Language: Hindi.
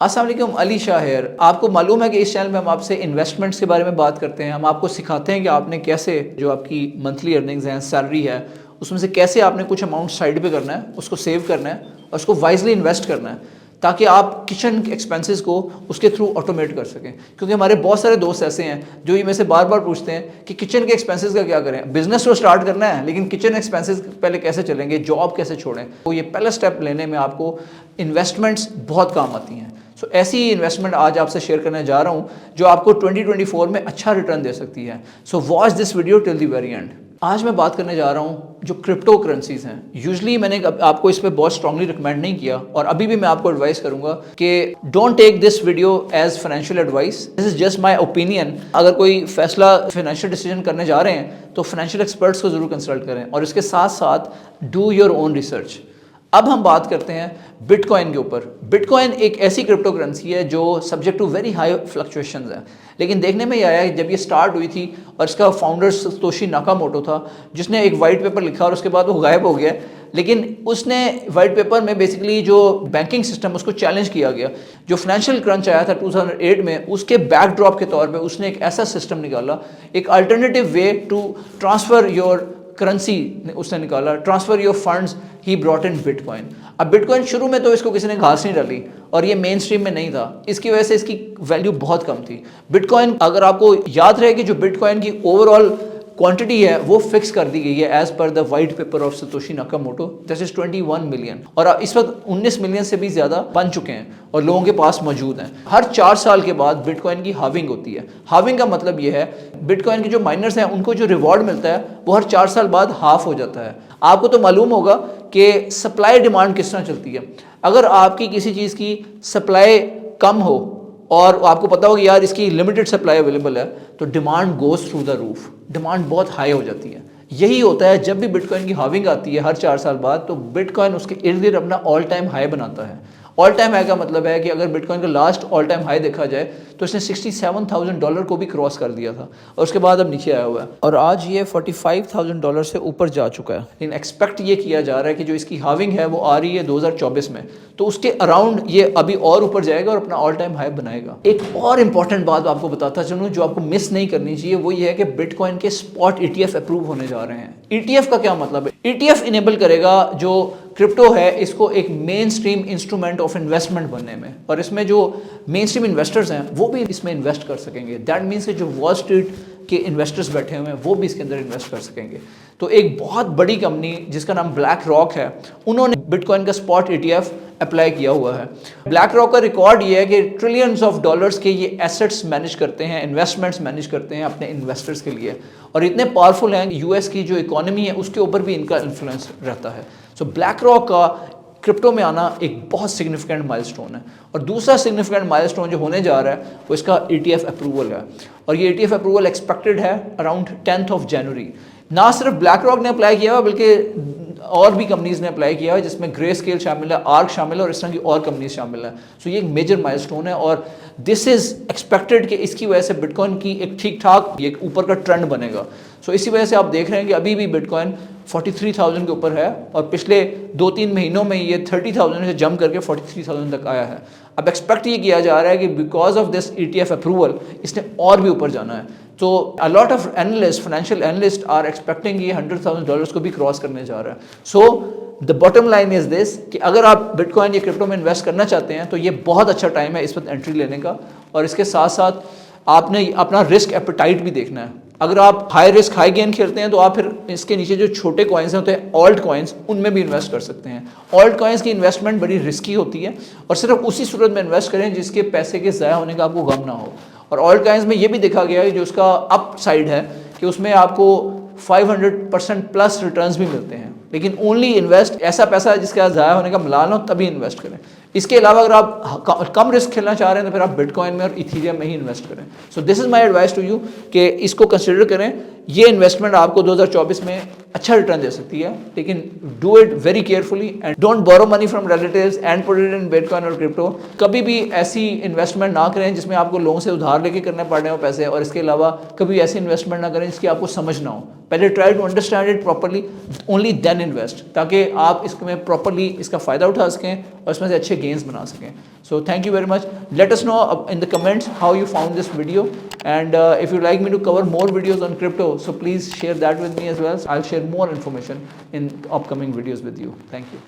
अस्सलाम वालेकुम, अली शाह हेयर। आपको मालूम है कि इस चैनल में हम आपसे इन्वेस्टमेंट्स के बारे में बात करते हैं। हम आपको सिखाते हैं कि आपने कैसे जो आपकी मंथली अर्निंग्स हैं, सैलरी है, उसमें से कैसे आपने कुछ अमाउंट साइड पे करना है, उसको सेव करना है और उसको वाइजली इन्वेस्ट करना है ताकि आप किचन एक्सपेंसेस को उसके थ्रू ऑटोमेट कर सकें। क्योंकि हमारे बहुत सारे दोस्त ऐसे हैं जो ये मेरे से बार बार पूछते हैं कि किचन के एक्सपेंसेस का क्या करें। बिजनेस तो स्टार्ट करना है लेकिन किचन एक्सपेंसेस पहले कैसे चलेंगे, जॉब कैसे छोड़ें। तो ये पहला स्टेप लेने में आपको इन्वेस्टमेंट्स बहुत काम आती हैं। सो ऐसी ही इन्वेस्टमेंट आज आपसे शेयर करने जा रहा हूँ जो आपको 2024 में अच्छा रिटर्न दे सकती है। So watch this video till the very and. आज मैं बात करने जा रहा हूँ जो क्रिप्टो करेंसीज हैं। यूजली मैंने आपको इस पर बहुत स्ट्रांगली रिकमेंड नहीं किया और अभी भी मैं आपको एडवाइस करूंगा कि don't take this video as financial advice, this is just my opinion. अगर कोई फैसला फाइनेंशियल डिसीजन करने जा रहे हैं तो फाइनेंशियल एक्सपर्ट्स को जरूर कंसल्ट करें और इसके साथ साथ डू योर ओन रिसर्च। अब हम बात करते हैं बिटकॉइन के ऊपर। बिटकॉइन एक ऐसी क्रिप्टो करेंसी है जो subject to very high fluctuations है, लेकिन देखने में ये आया जब ये स्टार्ट हुई थी और इसका फाउंडर सतोशी नाकामोटो था जिसने एक वाइट पेपर लिखा और उसके बाद वो गायब हो गया। लेकिन उसने वाइट पेपर में बेसिकली जो बैंकिंग सिस्टम उसको चैलेंज किया गया। जो फाइनेंशियल क्रंच आया था 2008 में, उसके बैकड्रॉप के तौर पे उसने एक ऐसा सिस्टम निकाला, एक alternative way to transfer your currency उसने निकाला, transfer your funds, he brought in bitcoin. अब बिटकॉइन शुरू में तो इसको किसी ने घास नहीं डाली और ये मेन स्ट्रीम में नहीं था, इसकी वजह से इसकी वैल्यू बहुत कम थी। बिटकॉइन, अगर आपको याद रहे कि जो बिटकॉइन की ओवरऑल क्वांटिटी है वो फिक्स कर दी गई है as per the white paper of Satoshi Nakamoto, this is 21 million और इस वक्त 19 मिलियन से भी ज्यादा बन चुके हैं और लोगों के पास मौजूद हैं। हर 4 साल के बाद बिटकॉइन की हाविंग होती है। हाविंग का मतलब ये है बिटकॉइन के जो माइनर्स हैं उनको जो रिवॉर्ड मिलता है वो हर 4 साल बाद हाफ हो जाता है। आपको तो मालूम होगा कि सप्लाई डिमांड किस तरह चलती है। अगर आपकी किसी चीज़ की सप्लाई कम हो और आपको पता होगा यार इसकी लिमिटेड सप्लाई अवेलेबल है तो demand goes through the roof, demand बहुत हाई हो जाती है। यही होता है जब भी बिटकॉइन की हाविंग आती है हर 4 साल बाद, तो बिटकॉइन उसके इर्द गिर्द अपना ऑल टाइम हाई बनाता है। ऑल टाइम हाई का मतलब है कि अगर बिटकॉइन का लास्ट ऑल टाइम हाई देखा जाए तो इसने $67,000 को भी क्रॉस कर दिया था और उसके बाद अब नीचे आया हुआ है और आज ये $45,000 से ऊपर जा चुका है। लेकिन एक्सपेक्ट ये किया जा रहा है कि जो इसकी हाविंग है वो आ रही है 2024 में, तो उसके अराउंड ये अभी और ऊपर जाएगा और अपना ऑल टाइम हाई बनाएगा। एक और इंपॉर्टेंट बात आपको बताता चलूँ जो आपको मिस नहीं करनी चाहिए, वो ये है कि बिटकॉइन के स्पॉट ETF अप्रूव होने जा रहे हैं। ETF का क्या मतलब है? ETF इनेबल करेगा जो क्रिप्टो है इसको एक main stream instrument of investment बनने में, और इसमें जो मेन स्ट्रीम इन्वेस्टर्स हैं वो भी इसमें इन्वेस्ट कर सकेंगे। दैट मीन्स कि जो वॉल स्ट्रीट के इन्वेस्टर्स बैठे हुए हैं वो भी इसके अंदर इन्वेस्ट कर सकेंगे। तो एक बहुत बड़ी कंपनी जिसका नाम ब्लैक रॉक है, उन्होंने बिटकॉइन का स्पॉट ETF अप्लाई किया हुआ है। ब्लैक रॉक का रिकॉर्ड ये है कि ट्रिलियंस ऑफ डॉलर्स के ये एसेट्स मैनेज करते हैं, इन्वेस्टमेंट्स मैनेज करते हैं अपने इन्वेस्टर्स के लिए, और इतने पावरफुल हैं US की जो इकोनॉमी है उसके ऊपर भी इनका इन्फ्लुएंस रहता है। सो ब्लैक रॉक का क्रिप्टो में आना एक बहुत सिग्निफिकेंट माइलस्टोन है। और दूसरा सिग्निफिकेंट माइलस्टोन जो होने जा रहा है वो इसका ETF अप्रूवल है, और ये ETF अप्रूवल एक्सपेक्टेड है अराउंड 10 जनवरी। ना सिर्फ ब्लैक रॉक ने अप्लाई किया हुआ बल्कि और भी कंपनीज ने अप्लाई किया है, जिसमें ग्रे स्केल शामिल है, आर्क शामिल है और इस तरह की और कंपनीज शामिल है। सो ये एक मेजर माइलस्टोन है और दिस इज एक्सपेक्टेड कि इसकी वजह से बिटकॉइन की एक ठीक ठाक एक ऊपर का ट्रेंड बनेगा। सो इसी वजह से आप देख रहे हैं कि अभी भी बिटकॉइन 43,000 के ऊपर है और पिछले 2-3 महीनों में ये 30,000 से जंप करके 43,000 तक आया है। अब एक्सपेक्ट ये किया जा रहा है कि because of this ETF approval इसने और भी ऊपर जाना है। तो a lot of analyst, financial analyst are expecting ये $100,000 को भी क्रॉस करने जा रहा है। So the bottom line is this कि अगर आप बिटकॉइन या क्रिप्टो में इन्वेस्ट करना चाहते हैं तो ये बहुत अच्छा टाइम है इस वक्त एंट्री लेने का, और इसके साथ साथ आपने अपना रिस्क एपेटाइट भी देखना है। अगर आप हाई रिस्क हाई गेन खेलते हैं तो आप फिर इसके नीचे जो छोटे कॉइन्स होते हैं ऑल्ट कॉइन्स, उनमें भी इन्वेस्ट कर सकते हैं। ऑल्ट कॉइन्स की इन्वेस्टमेंट बड़ी रिस्की होती है और सिर्फ उसी सूरत में इन्वेस्ट करें जिसके पैसे के ज़ाया होने का आपको गम ना हो। और ऑल्ट कॉइन्स में ये भी देखा गया है जो उसका अप साइड है कि उसमें आपको 500% प्लस रिटर्न्स भी मिलते हैं, लेकिन ओनली इन्वेस्ट ऐसा पैसा जिसका ज़ाया होने का मलाल हो तभी इन्वेस्ट करें। इसके अलावा अगर आप कम रिस्क खेलना चाह रहे हैं तो फिर आप बिटकॉइन में और इथीरियम में ही इन्वेस्ट करें। So this is my advice to you कि इसको कंसिडर करें। ये इन्वेस्टमेंट आपको 2024 में अच्छा रिटर्न दे सकती है, लेकिन do it very carefully and don't borrow money from relatives and put it in bitcoin और क्रिप्टो। कभी भी ऐसी इन्वेस्टमेंट ना करें जिसमें आपको लोगों से उधार लेके करने पड़ रहे हो पैसे, और इसके अलावा कभी ऐसी इन्वेस्टमेंट ना करें जिसकी आपको समझ ना हो। पहले try to understand it properly, only then invest, ताकि आप इसमें प्रॉपरली इसका फ़ायदा उठा सकें और इसमें से अच्छे गेन्स बना सकें। So thank you very much. Let us know in the comments how you found this video, and if you'd like me to cover more videos on crypto, so please share that with me as well. I'll share more information in upcoming videos with you. Thank you.